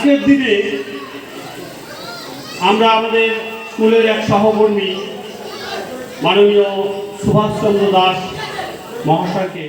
আজকের দিনে আমরা আমাদের স্কুলের এক সহকর্মী মাননীয় সুভাষচন্দ্র দাস মহাশয়কে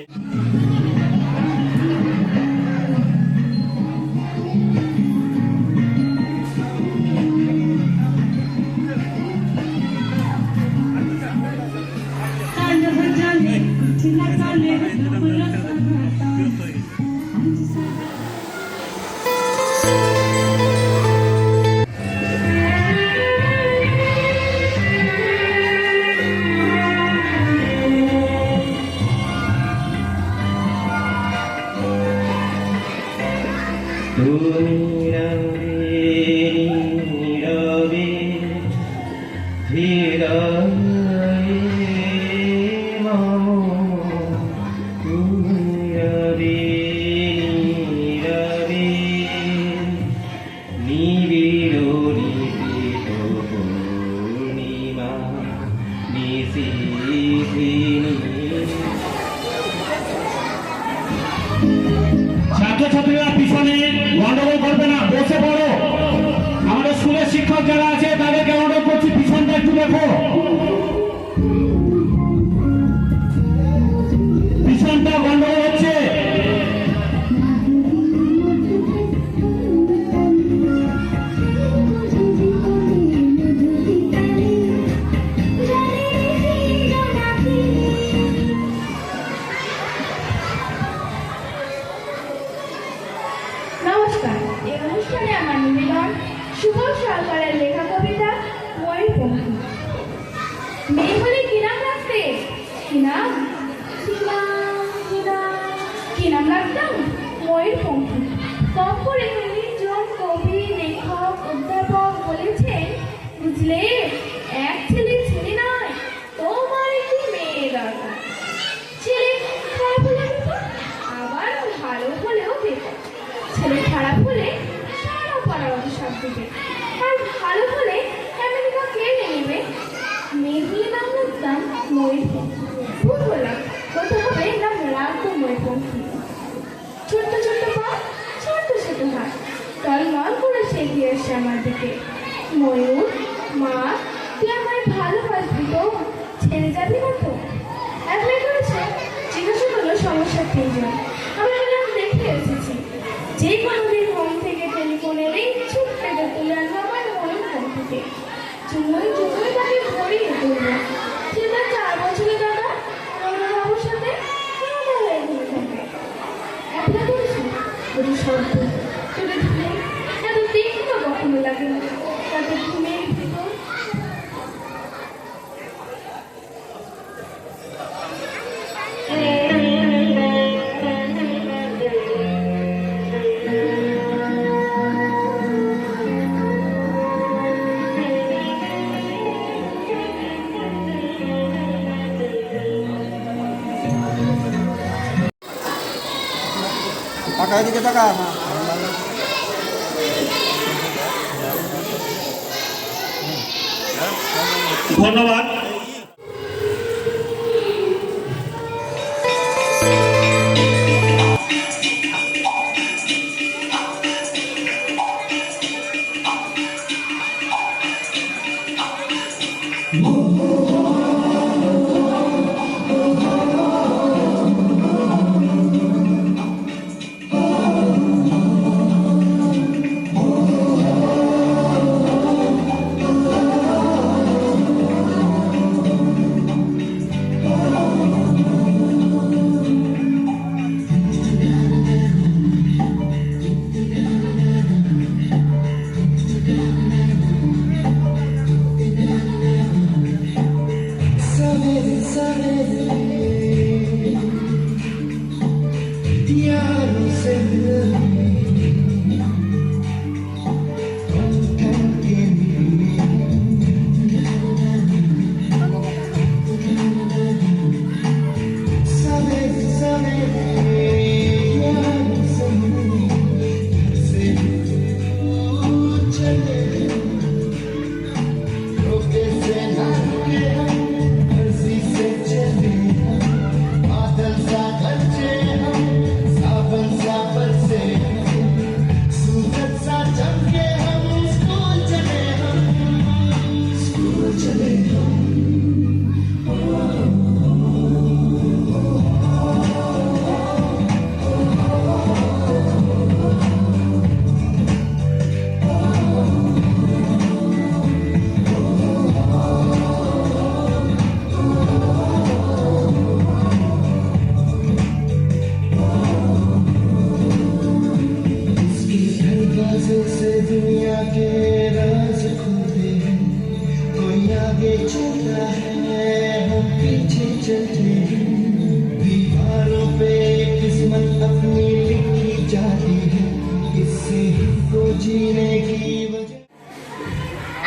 ছাত্রছাত্রীরা পিছনে গন্ডগোল করবে না, বসে পড়ো। আমাদের স্কুলের শিক্ষক যারা আছে তাদেরকে অনুরোধ করছি পিছনটা একটু দেখো, পিছনটা গন্ডগোল হচ্ছে। সুভাষ সরকারের লেখা কবিতা ময়ূরপঙ্খী। মেয়ে বলে কি নাম রাখতে? কি নাম রাখতাম? ময়ূরপঙ্খী। কম করে জন কবি, লেখক, অধ্যাপক বলেছেন, বুঝলে, এক ছেলে ছেলে নয়, তোমার একটি মেয়ে দরকার। ছেলে খারাপ হলে বেকার, আবার ভালো হলেও বেকার। ছেলে খারাপ হলে সব দিকে, আর ভালো হলে আমেরিকা কেড়ে নেবে। মেয়ে নাম রাখতাম ময়ূরপঙ্খী। ভুল বললাম, বলতে হবে নাম রাখবো ময়ূরপঙ্খী। ছোট্ট ছোট্ট পা, ছোট্ট ছোট্ট হাত, টলমল করে সে এগিয়ে এসে আমার দিকে। ময়ূর, মা, তুই আমায় ভালোবাসবি তো? ছেড়ে যাবি না তো? অ্যাপ্লাই করেছে? জিজ্ঞাসা করলো সমস্যার তিনজন। আমি বললাম দেখে এসেছি। যে কোনোদিন হোম থেকে টেলিফোন এলেই ছুটতে তুলে আনবো আমার ময়ূরপঙ্খীকে। চুমোই চুমোই তাকে ভরিয়ে তুলবো। সে তার 4 বছরের দাদা বাবুর সাথে হয়ে ঘুরে থাকে। অ্যাপ্লাই করেছি বলি শব্দ তোকে ধুলে এত দেখতে কখনো লাগে না। তাতে ঘুমের ভিতর টাকা এদিকে টাকা। ধন্যবাদ। आगे चलता है हम पीछे चलते हैं दीवारों पे किस्मत अपनी लिखी जाती है इससे तो जीने की वजह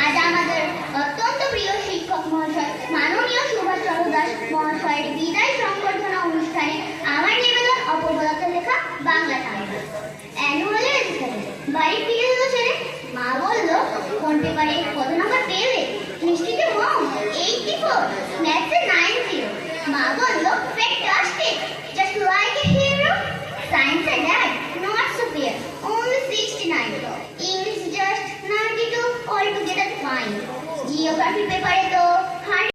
আজ আমাদের অত্যন্ত প্রিয় শিক্ষক মহাশয় মাননীয় সুভাষচন্দ্র দাস মহাশয়ের বিদায় সংবর্ধনা অনুষ্ঠানে আমার নিবেদন অপূর্বদত্ত লেখা বাংলা সাহিত্য অ্যানুয়াল রেজিস্টারে বাড়ি ফিরে এলো ছেলে মা বলল কোন পেপারে কত নাম্বার পেলে মিষ্টিতে মম 84 ম্যাথসে 90 মা বলল fantastic just like a hero science A dad not so fair only 69 English just 92 altogether fine geography পেপারে তো